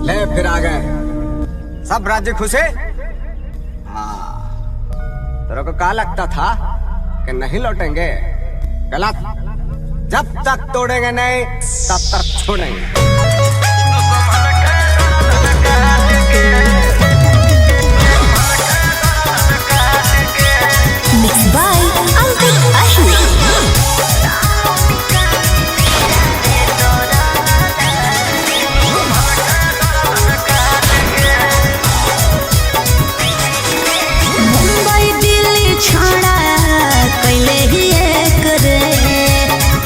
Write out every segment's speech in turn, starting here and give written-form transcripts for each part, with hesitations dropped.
ले फिर आ गए सब राज्य खुशे। हाँ, तेरे को क्या लगता था कि नहीं लौटेंगे? गलत। जब तक तोड़ेंगे नहीं तब तक छोड़ेंगे। Mixed by Alvin Ahli. छोड़ा कैले ही एक रे,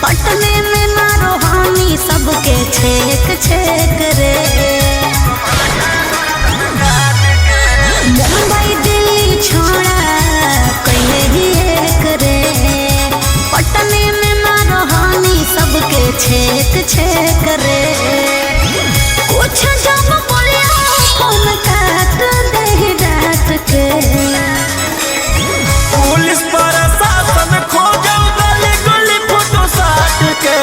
पटने में ना रोहानी सबके छेक छेक रे। मुंबई दिल्ली छोड़ा कैले ही एक रे, पटने में ना रोहानी सबके छेक छेक रे। कुछ जब बोलिया फोन काट दे डांट के, पुलिस प्रशासन खोजो गली गली फोटो साट के,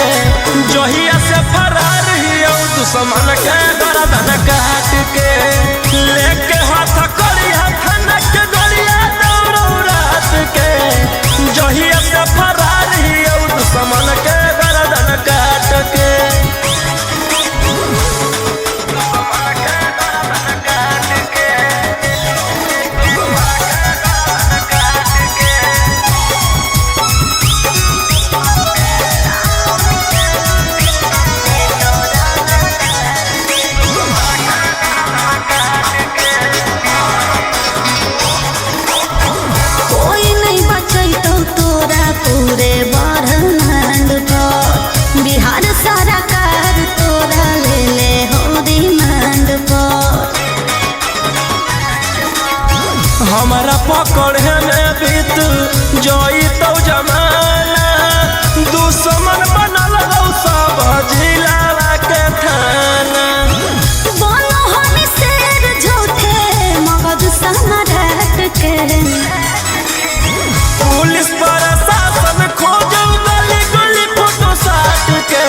जहिया से फरार हियो दुश्मन के गर्दन काट के, लेके हाथ कड़िया खनक गलिया दौड़ो रात के, जहिया से फरार हियो दुश्मन के गर्दन काट के। पूरे ब्रह्मांड पर बिहार सरकार तोरा ले ले हो रिमांड पर। हमारा पकड़े में बीत जोई तो जमाना, दुश्मन बनल रहो सब जिला के थाना। बोलो हम शेर झूठे मगध सम्राट के, पुलिस प्रशासन खोजो गली गली फोटो साट के,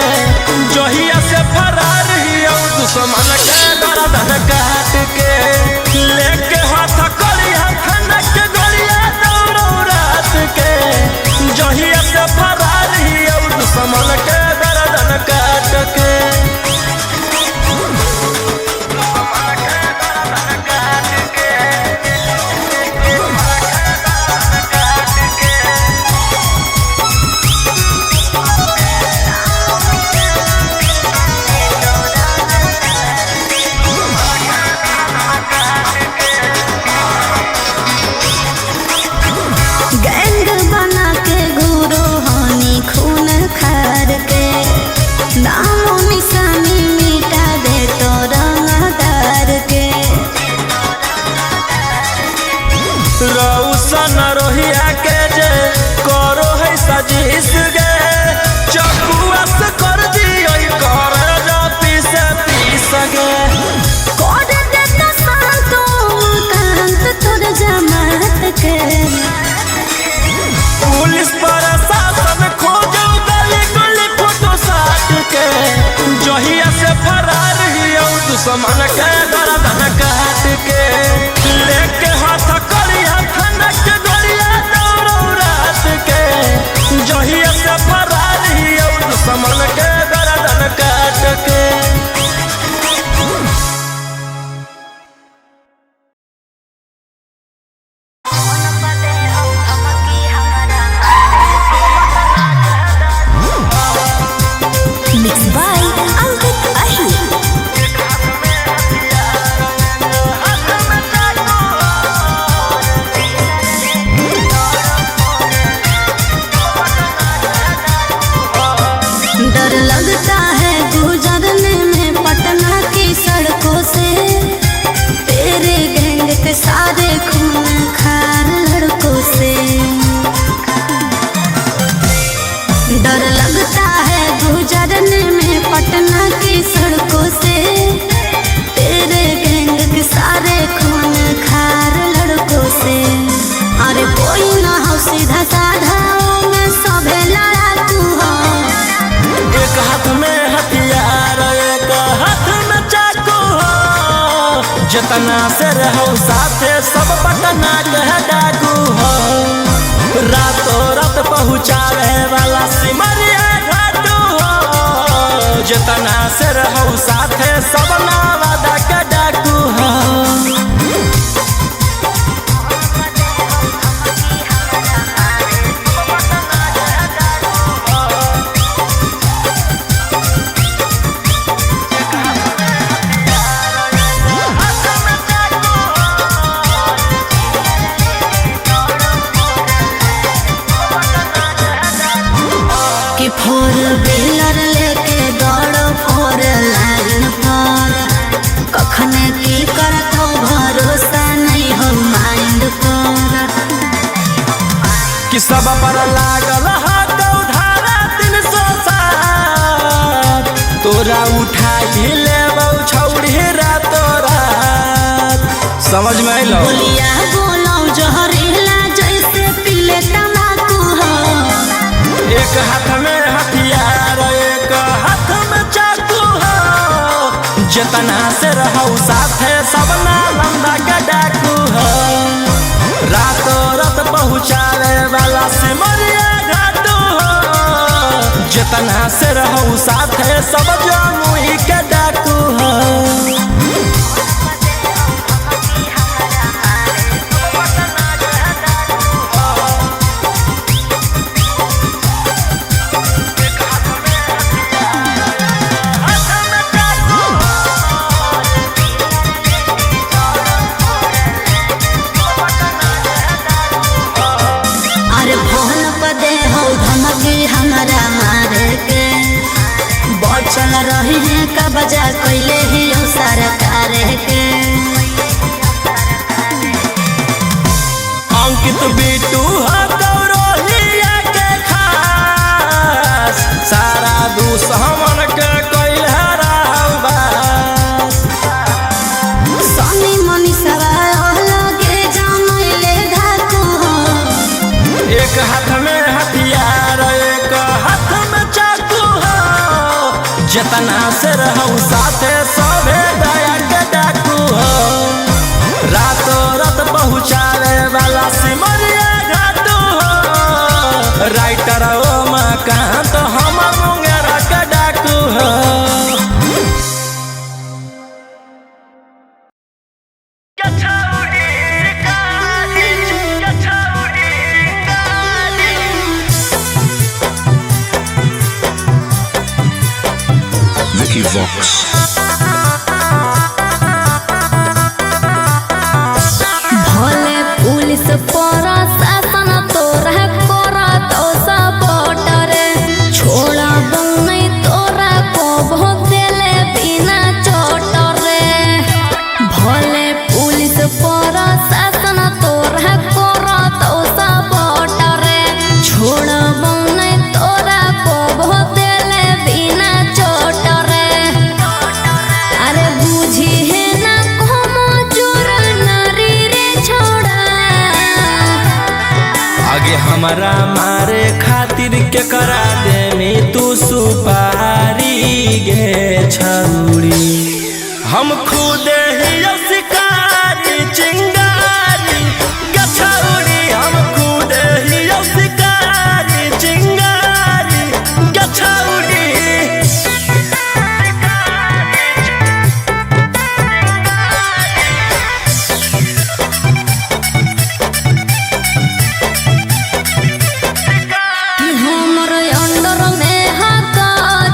जहिया से फरार हियो दुश्मन के गर्दन काट के, लेके हाथ कड़िया खनक गलिया दौड़ो रात के, जहिया से फरार हियो दुश्मन के गर्दन काट के। नामो निशानी मिटा दे तो रंगदार के, रौशन रोहिया के जे करो है सजीस गे, चकुआ से कर दियो कर जाती से पीस गे, कर दे तो शांतो कांत तोर जमात के। पुलिस प्रशासन खोजो गली गली फोटो साट के, जहिया से फरार हियो दुश्मन के गर्दन काट के, लेके हाथ कड़िया खनक गलिया दौड़ो रात के, जहिया से फरार हियो दुश्मन के गर्दन काट के। Mixed by Alvin Ahli. जितना से रहो साथे सब पटना के डाकू हो, रातों रात पहुँचावे वाला सिमरिया घाटू हो। जितना से रहो साथे सब नवादा के डाकू हो। कि फोर व्हीलर लेके दौड़ो फोर लाइन पर, कखने की करत हो भरोसा नहीं हो माइंड पर। कि सब पर लागल धारा 307, तोरा उठा ले छौड़ी रातो रात। समझ में आइलो? बोलिया बोलो जहरीला जैसे पीले तम्बाकू हो। एक हाथ में हथियार एक हाथ में चाकू हो। जितना से रहो साथे सब नालंदा का डाकू हो, रातों रात पहुँचावे वाला सिमरिया घाटू हो। जितना से रहो साथे सब जमुई के डाकू हो। अरे फोन पर दे हो धमकी हमारा मारे के, बचल रही है का बजा कैले ही हो सरकार के। अंकित बिटू गौरवलिया के खास, सारा दुश्मन के कैल हराबास। सनी मनी सवाल लगे जमैले धाकू हो। एक हाथ में हथियार एक हाथ में चाकू हो। जितना से रहो साथे सभे दया के डाकू हो, रातों रात पहुँचावे वाला सिमरिया घाटू हो। राइटर ओ मकान तो हम मुंगेरा के डाकू हो। Vicky Vox. भले पुलिस प्रशासन तोरा करत सपोर्ट रे, छोड़ा नहीं तोरा को भोग देले बिना चोट रे। भले पुलिस प्रशासन तोरा करत सपोर्ट रे, छोड़ा नहीं तोरा को भोग देले बिना चोट रे। अरे बुझी है ना कोमो जोर नारी रे छोड़ा। आगे हमारा मारे खातिर के करा दे में तू सुपारी गे छौड़ी। हम खुद ही शिकारी चिंगारी गे छौड़ी। हम खुद ही शिकारी चिंगारी गे छौड़ी। कि हमर अंडर में हक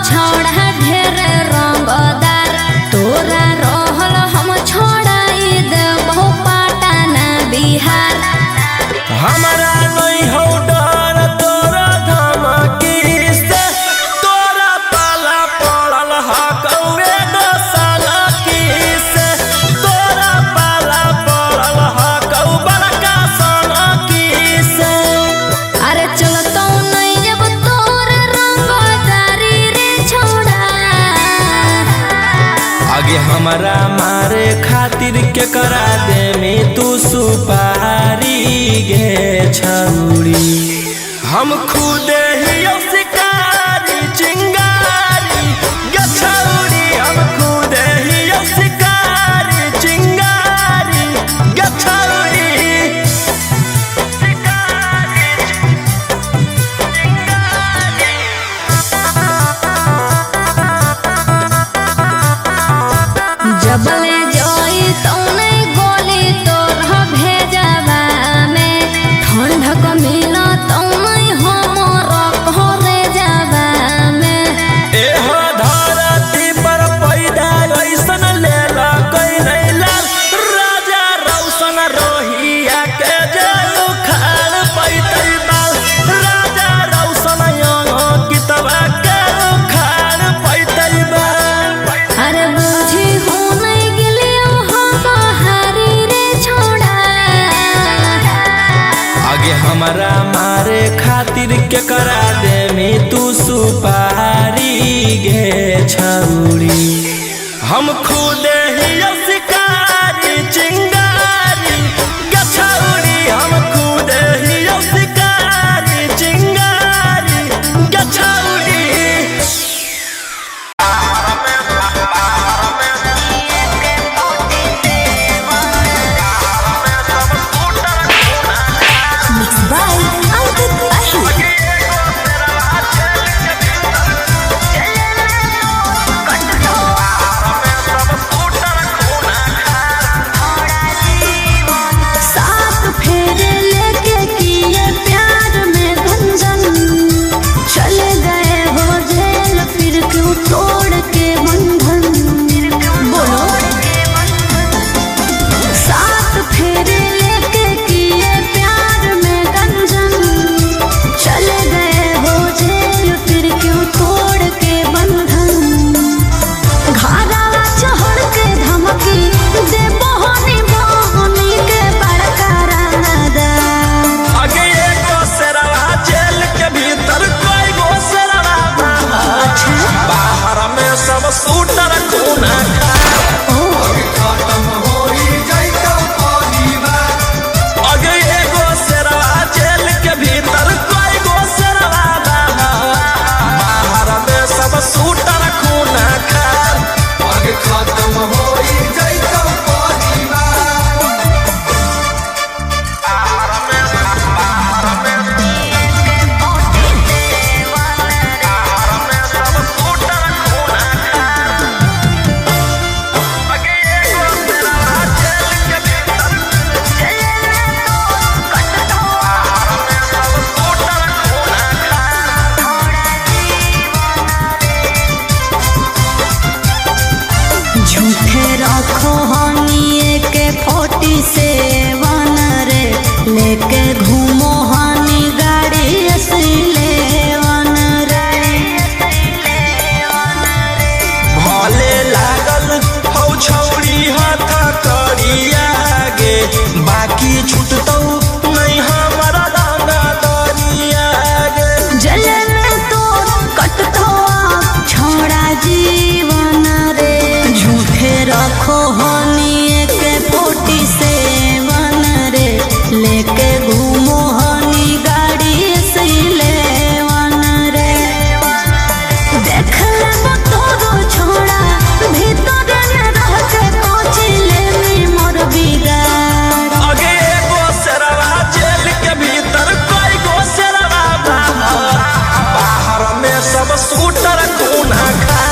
छोड़ा ढेर रंगदार, तोरा रहल हम छोड़ाई देबो पटना बिहार। हमारा नहीं हो डर तोरा धमकी से, तोरा पाला पड़ल हकौए दोसाला की से। तोरा पाला पड़ल हकौ बड़का साला की से। अरे चलतो नहीं अब तोर रंगदारी रे छोड़ा। आगे हमारा मारे खातिर के करा दे में तू सुपारी गे छौड़ी। हम खुद ही शिकारी चिंगारी गे छौड़ी। हम खुद ही शिकारी चिंगारी। हमरा मारे खातिर के करा दे में तू सुपारी गे छौरी हम खुद ही शिकारी चिंगारी गे छौरी हम खुद ही शिकारी चिंगारी गे छौरी लेके घूमो हानी गाड़ी असले वन रे भले लागल हौ छौरी हाथ करिया गे बाकी छूटतौ नहीं हमारा दाना दरिया गे जले में तो कटतो छोड़ा जीवन रे झूठे रखो हानी के फोटी से वन रे लेके घूमो हानी गाड़ी से ले वन रे देख ले तोरो छोड़ा भीतर न रह के कोची ले मोर बिगाड़ आगे एगो सेरवा जेल के भीतर कोई गो सेरवा बाहर में सब सूटर खूना खा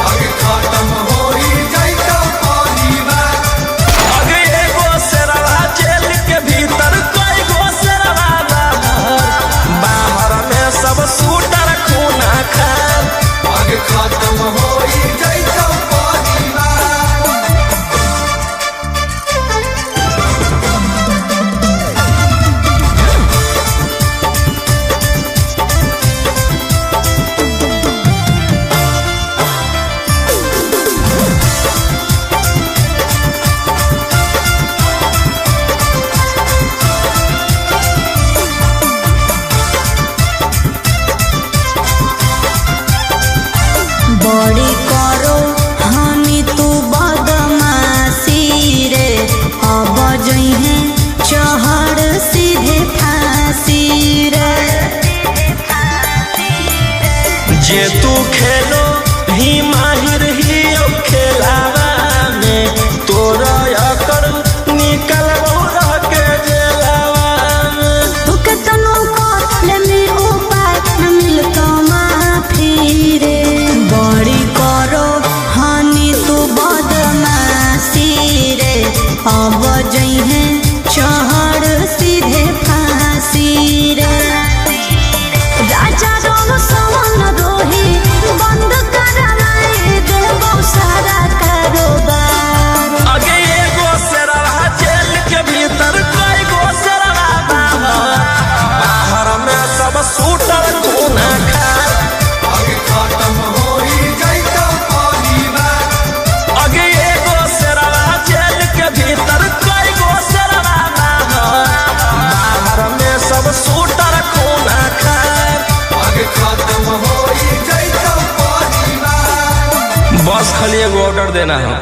आगे खत्म होई जाइतो परिवार आगे एगो सेरवा जेल के भीतर कोई गो सेरवा बाहर में सब सूटर खूना खा आगे खत्म होई जाइतो परिवार बड़ी करो हानि तू बदमाशी रे अब जइहे चहड़ सीधे फांसी रे जे तू खेलो ही माहिर ही अब खेलावा में तोरा अकड़ निकल रह के जेलावा में तू के तनो को ले मी उपाय न मिलतो माफी रे बड़ी करो हानि तू बदमाशी रे अब जइहे चहड़ सीधे फांसी रे राजा रोम सवन रोही बंद करनाए देबो सारा कारोबार आगे एगो सेरवा जेल के भीतर कोई गो सेरवा बाहर में सब सूटर खूना खा आगे खत्म होई जाइतो परिवार आगे एगो सेरवा जेल के भीतर कोई देना हो।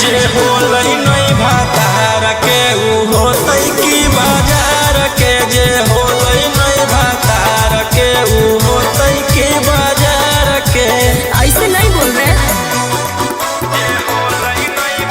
जे होलै नहीं भातार के उ होतै की बाजार के, जे होलै नहीं भातार के उ होतै की बाजार के। ऐसे नहीं बोल रहे। जे होलै नहीं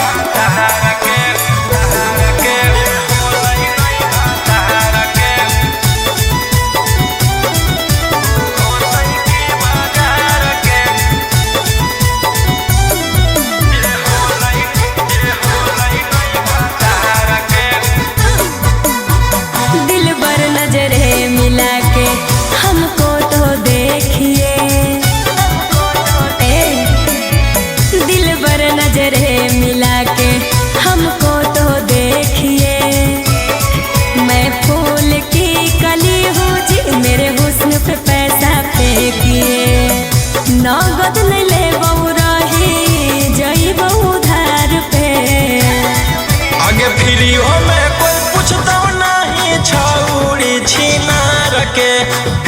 फ्रीओ में कोई पूछता नहीं छौड़ी छिनार के,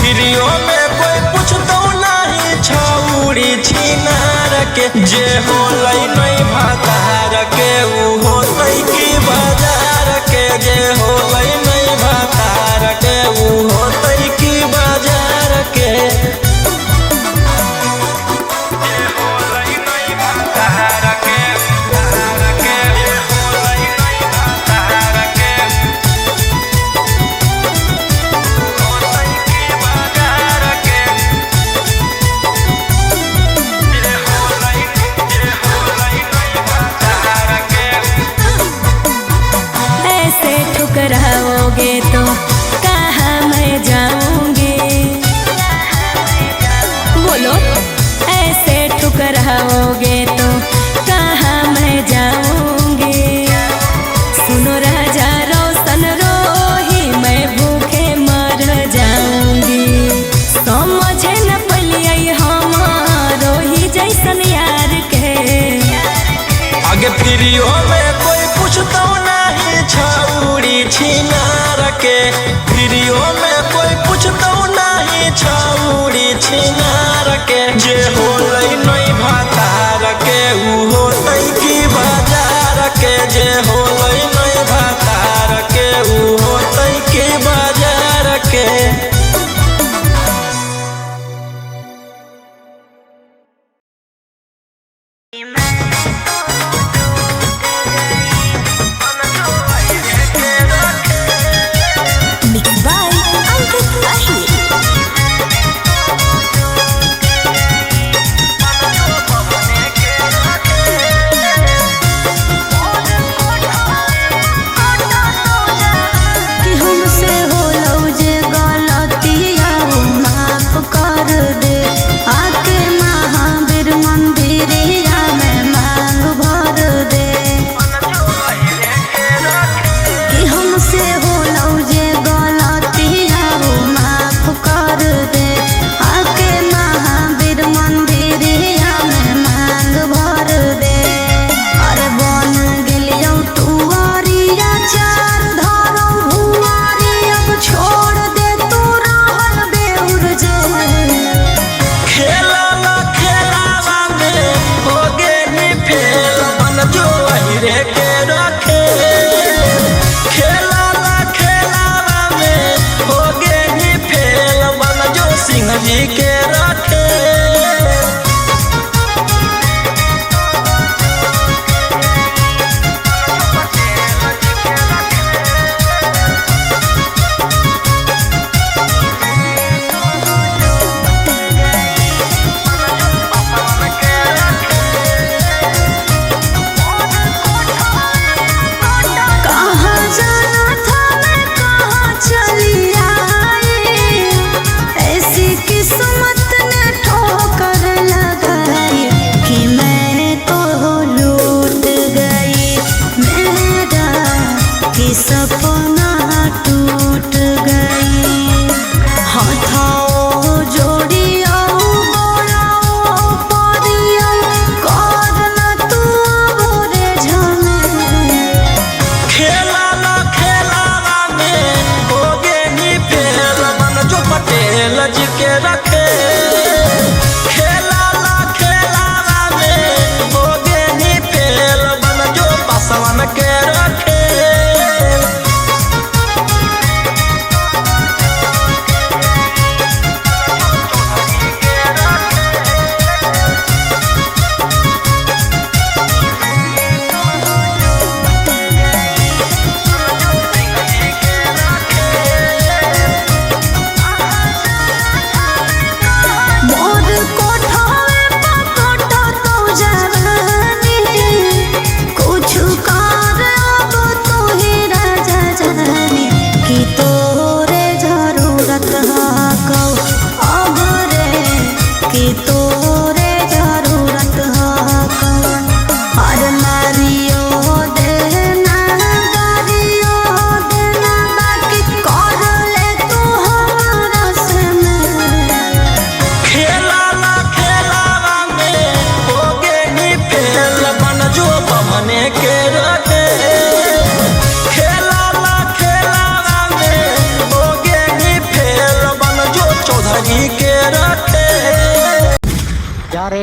फ्रीओ में कोई पूछता नहीं छौड़ी छिनार के। जे होलै नहीं भातार के ऊ होलै की बाजार के, जे होलै नहीं भातार के ऊ होलै की बाजार के। ठुकराओगे तो कहाँ मैं जाऊंगी, बोलो ऐसे ठुकराओगे तो कहाँ मैं जाऊंगी। सुनो राजा रोशन रोही मैं भूखे मर जाऊंगी। समझे न पलिए हमारो ही जैसन यार के। आगे फ्रीओ में कोई पूछता नहीं छौड़ी छिनार के, फ्रीओ में कोई पूछता नहीं छौड़ी छिनार के। जे होलै नहीं भातार के ऊ होलै की बाजार के, जे होलै नहीं भातार के ऊ होलै की बाजार के।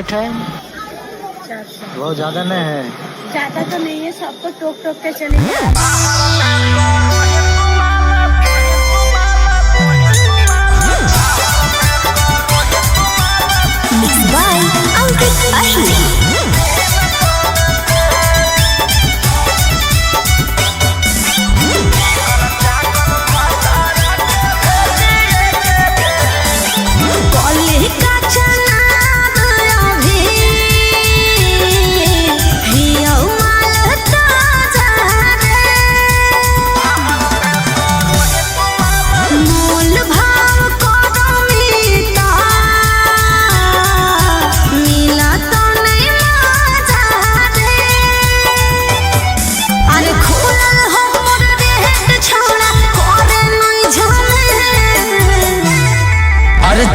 रेट है? 400। बहुत ज्यादा नहीं है? ज्यादा तो नहीं है, सबको टोक टोक के चलेंगे। Mixed by Ankit Ahir.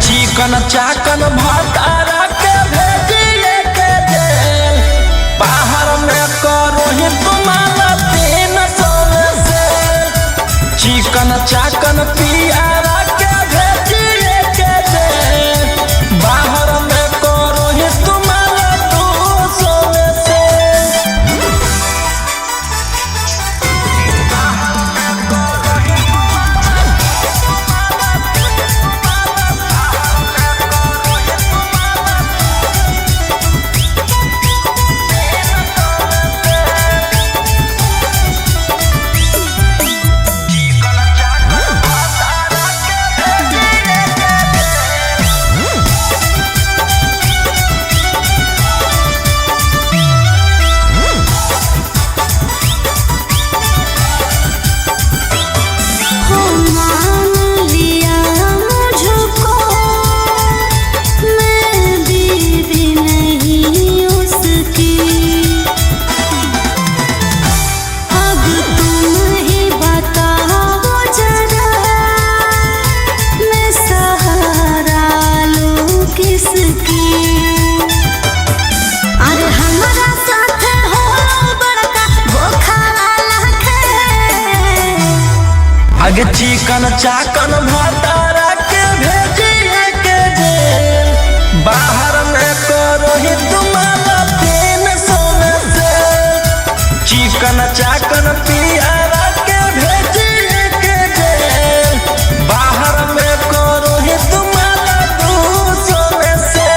चिकन चाकन भातारा के भेजिए के जेल, बाहर में करो ही तुम्हारा 300 से। चिकन चाकन पियारा के भेजिए के जेल, बाहर में करो ही तुम्हारा 200 से। आगे चिकन चाकन भातारा के भेजिए के जेल, बाहर में करो ही तुम्हारा 300 से। चिकन चाकन पियारा के भेजिए के जेल, बाहर में करो ही तुम्हारा 200 से।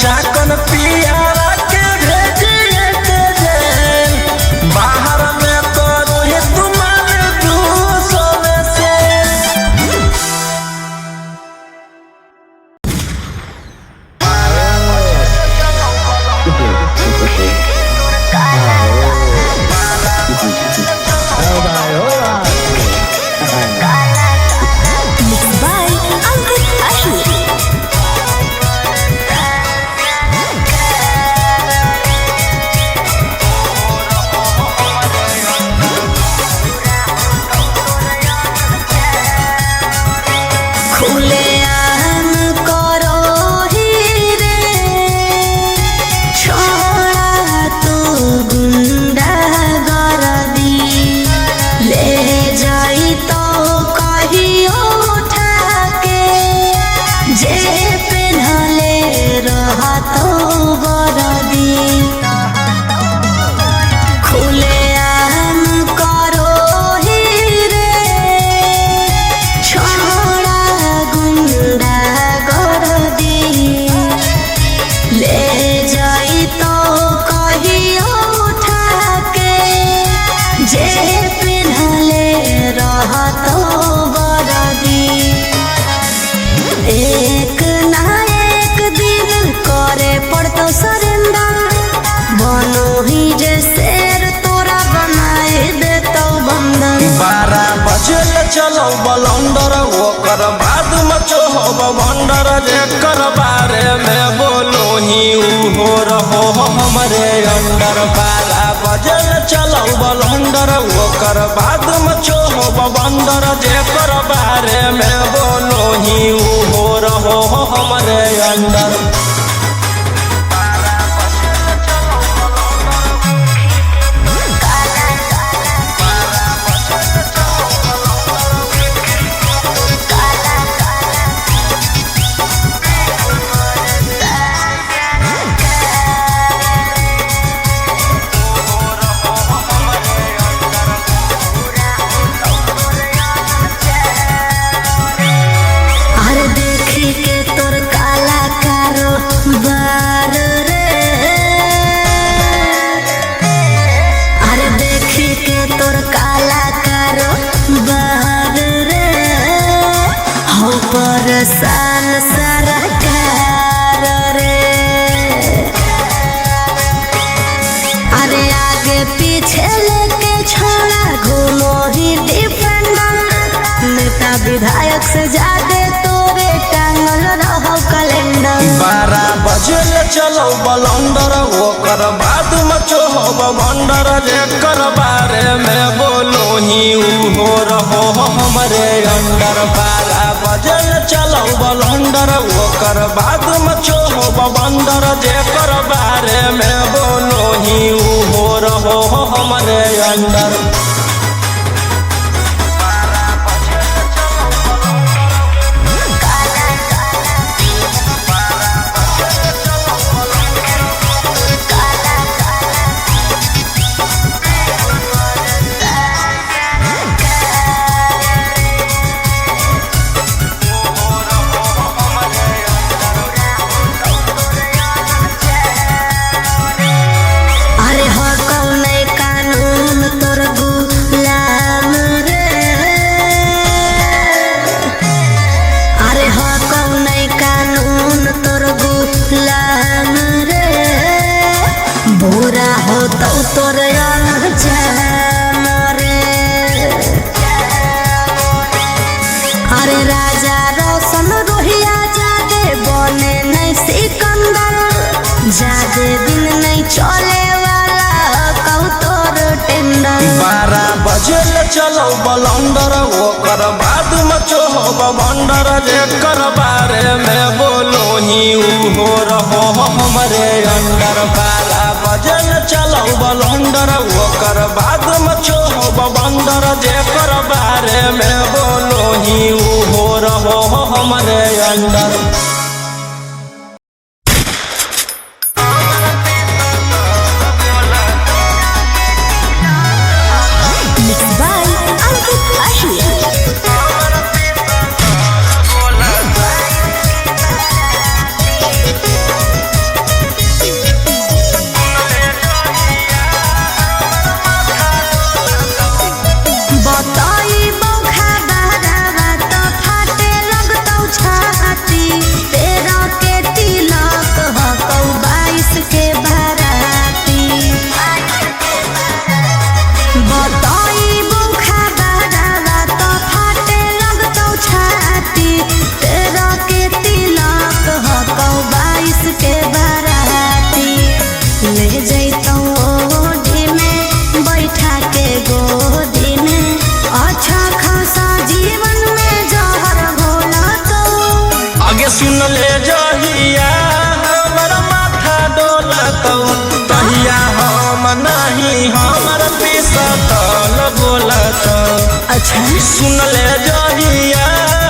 चाकन पियारा के भेजिए के जेल, बाहर में करो ही तुम्हारे 200 से। चलो बलंदर ओकर बाद मचो हो भंडर जेकर बारे में बोलो ही हो रहो हमरे अंडर 12 बजे चलो बलंदर ओकर बाद मचो हो भंडर जेकर बारे में बोलो ही हो रहो हमरे अंडर। साल सरकार रे अरे आगे पीछे लेके छोड़ा घूमो ही डिफेंडर नेता विधायक से ज्यादा तोरे टांगल रहो कैलेंडर। 12 बजे चलो बलंदर ओकर बाद मचो हो भंडर जेकर बारे में बोलो ही हो रहो हमरे अंडर। 12 बजे चलो बलंदर ओकर बाद मचो हो भंडर जेकर बारे में बोलो ही हो रहो हमरे अंडर। बुरा हो तो तोर जान रे अरे राजा रोशन रोहिया जादे बने नहीं सिकंदर जादे दिन नहीं चले वाला कहू तोर टेंडर। 12 बजे चलो बलंदर ओकर बाद मचो हो भंडर जेकर बारे में बोलो ही हो रहो हमरे अंडर। 12 बजे चलो बलंदर ओकर बाद मचो हो भंडर जेकर बारे में बोलो ही हो रहो हमरे अंडर। सुन ले जहिया हमर माथा डोलतौ तहिया हम नहीं हमर पिसतल बोलतौ। अच्छा सुन ले जहिया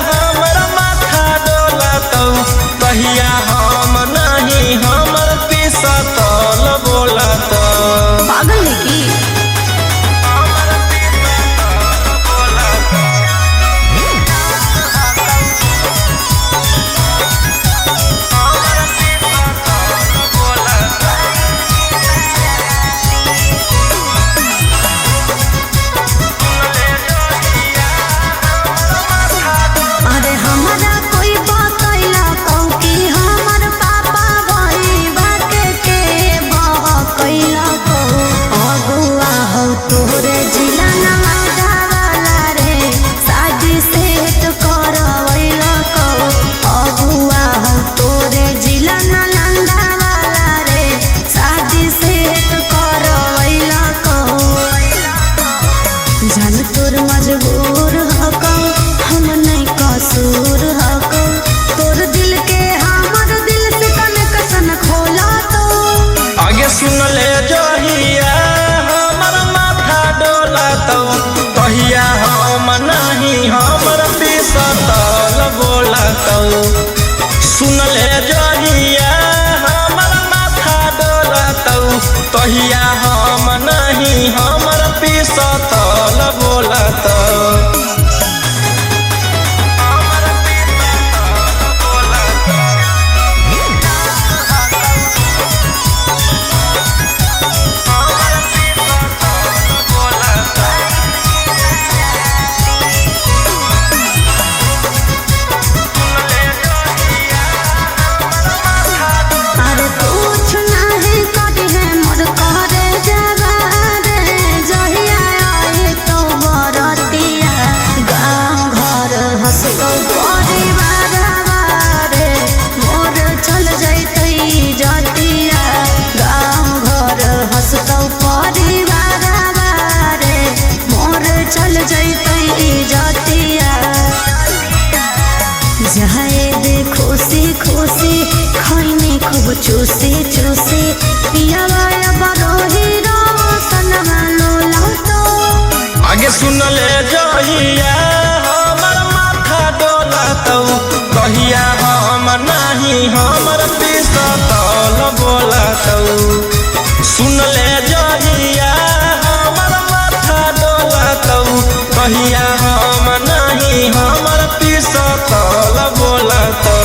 हमर माथा डोलतौ तहिया हम नहीं हमर पिसतल बोलतौ। पागल है की बोलतौ सुन ले जहिया हमर माथा डोलतौ तहिया हम नहीं हमर पिसतल बोलतौ चूसी चूसी पिया बरोही रोशनमा लोलातो आगे सुन ले जहिया हमर माथा डोलतौ कहिया हम नहीं हमर पिसतल बोलतौ सुन ले जहिया हमर माथा डोलतौ कहिया हम नहीं हमर पिसतल बोलतौ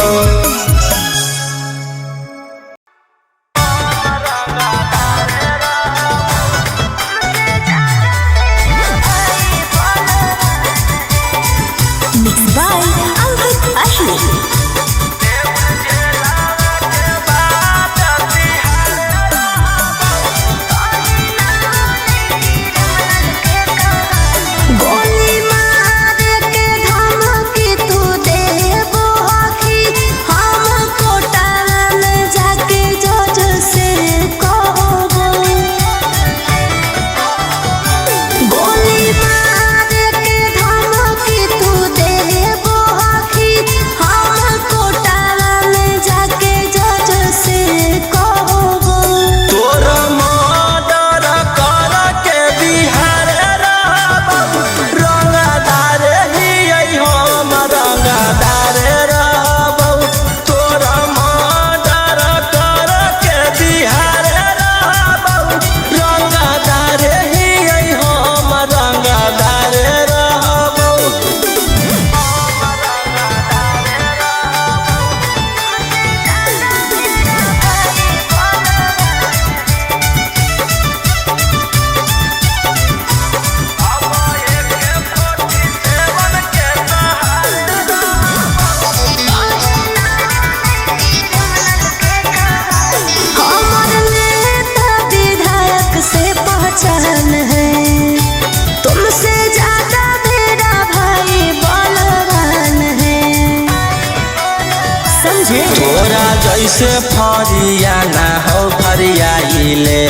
जैसे फरिया ना हो फरियाइले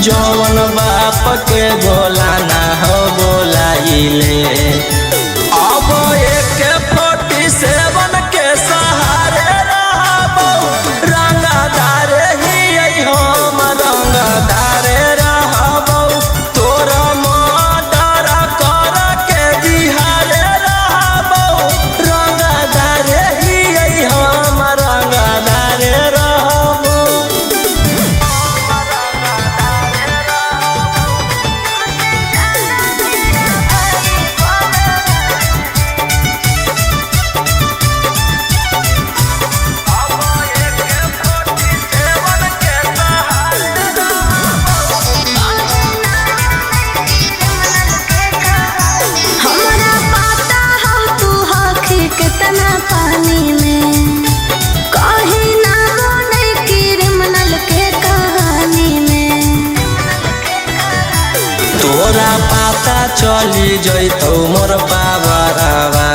जौन बाप के बोला ना हो बोलाइले अब एक 47 के सहारे रहबो रंगदार ही हम रंगदार रहबो तोरा मर्डर कर के बिहार रहबो रंगदार ही हम रंगदार रहबो कितना पानी में कहीं ना होने क्रिमिनल के कहानी में तोरा पता चली जैतौ मोर बाबरावा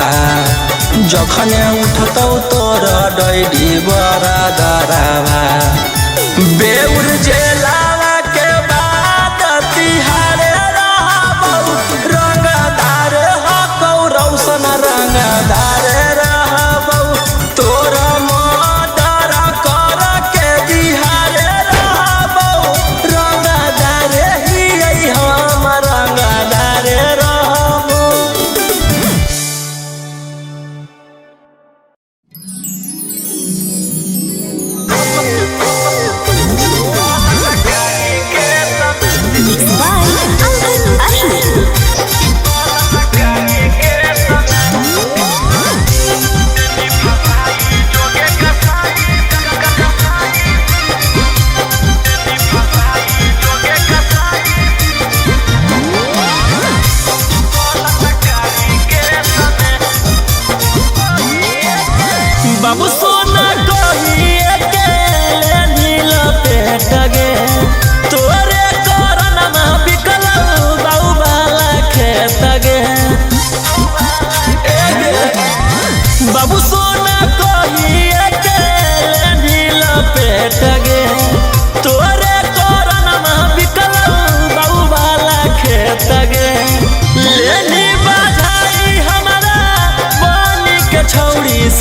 जखने उठतौ तोर डैडी बड़ा दरावा बेउर जेला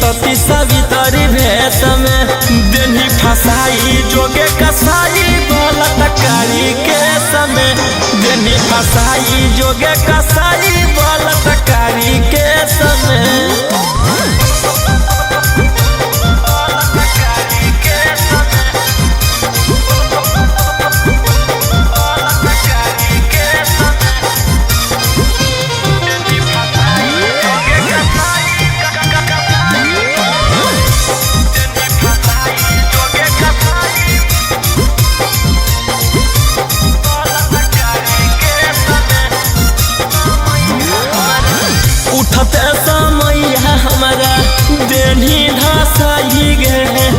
सती सवितरी भेष में देनी फसाई जोगे कसाई बलात्कारी के समय देनी फसाई जोगे कसाई बलात्कारी के समय उठते समय हमारा देनी धसाई गे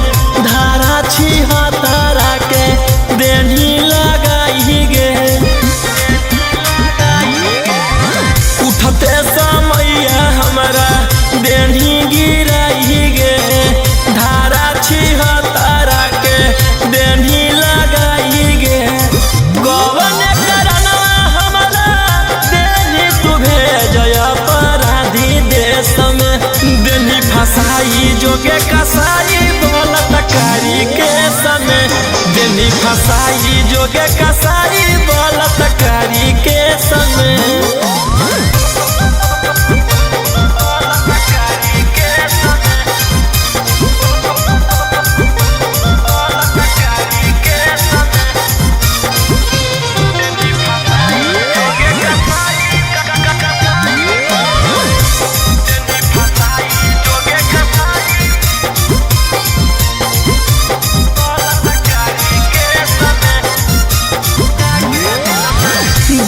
धारा छिहत्तरा के देनी लगाई गे उठते समय हमारा देनी गिराई गे धारा छिहत्तरा के देनी लगाई गे गवन करना हमारा देनी तू भेजया देश में देनी फसाई जोगे कसाई बलात्कारी के समय देनी फसाई जोगे कसाई बलात्कारी के समय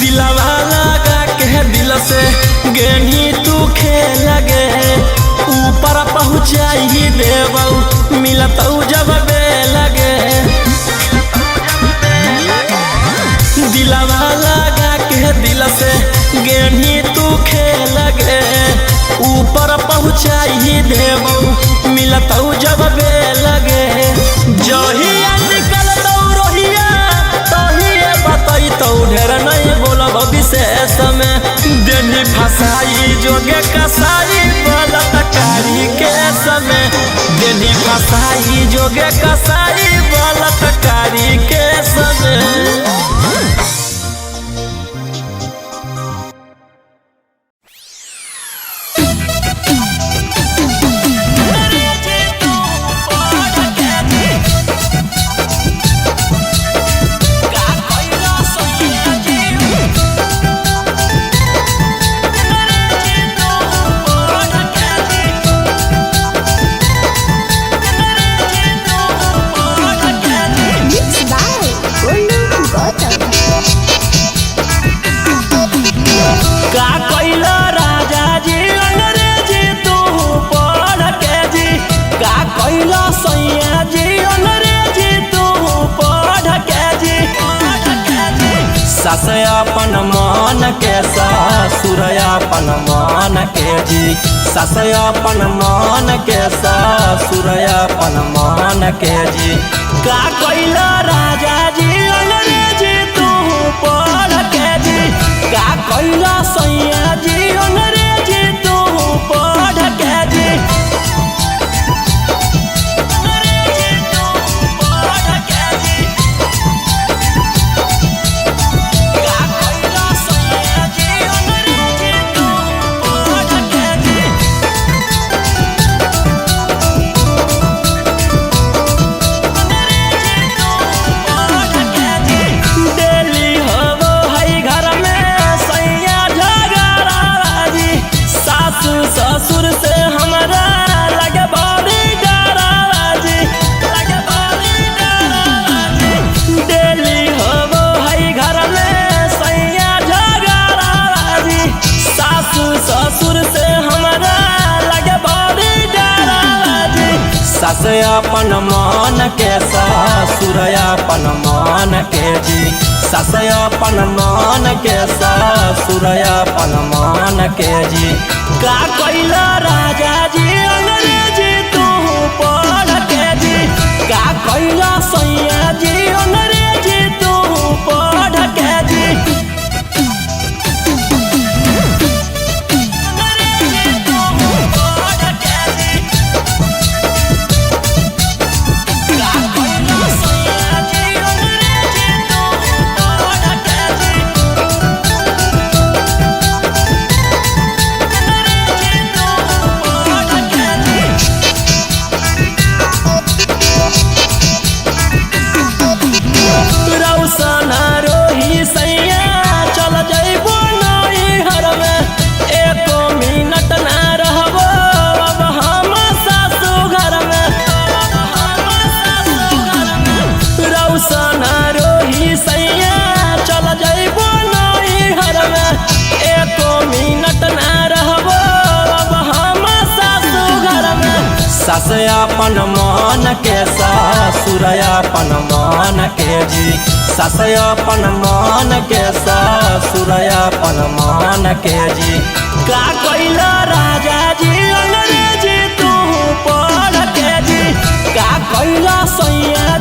दिलवा लगा के दिल से गेनी तू खेल गे ऊपर पहुँचाई देबऊ मिलतऊ जब लगे दिलवा लगा के दिल से गेनी तू खेल गे ऊपर पहुँचाई देबऊ मिलतऊ जब लगे जहिया निकल दौ रोहिया तहिए बतई तो ढेर नहीं बोलब विशेष में देनी फसाई जोगे कसाई बलात्कारी के समय देनी फसाई जोगे कसाई बलात्कारी के समय सास अपन मान के ससुर अपन मान के जी सास अपन मान के ससुर अपन मान के जी का कैला राजा जी अंग्रेजी तू पढ़ के जी का कैला सैया जी अंग्रेजी तू पढ़ के जी ससुर से हमारा लगे बड़ी डराजी लगे बड़ी डराजी डेली होबो है घर में सैया झगड़ाजी सासू ससुर से हमारा लगे बड़ी डराजी सास अपन मान के ससुर अपन मान के जी सास अपन मान के ससुर अपन मान के जी का कैला राजा जी अंग्रेजी तू पढ़ के जी का कैला सैया जी अंग्रेजी तू पढ़ के जी अंग्रेजी तू पढ़ के जी अपन मन के ससुर अपन मन के जी सास अपन मन के ससुर अपन मन के जी का कइला राजा जी अंग्रेजी तू पढ़ के जी का कइला सैया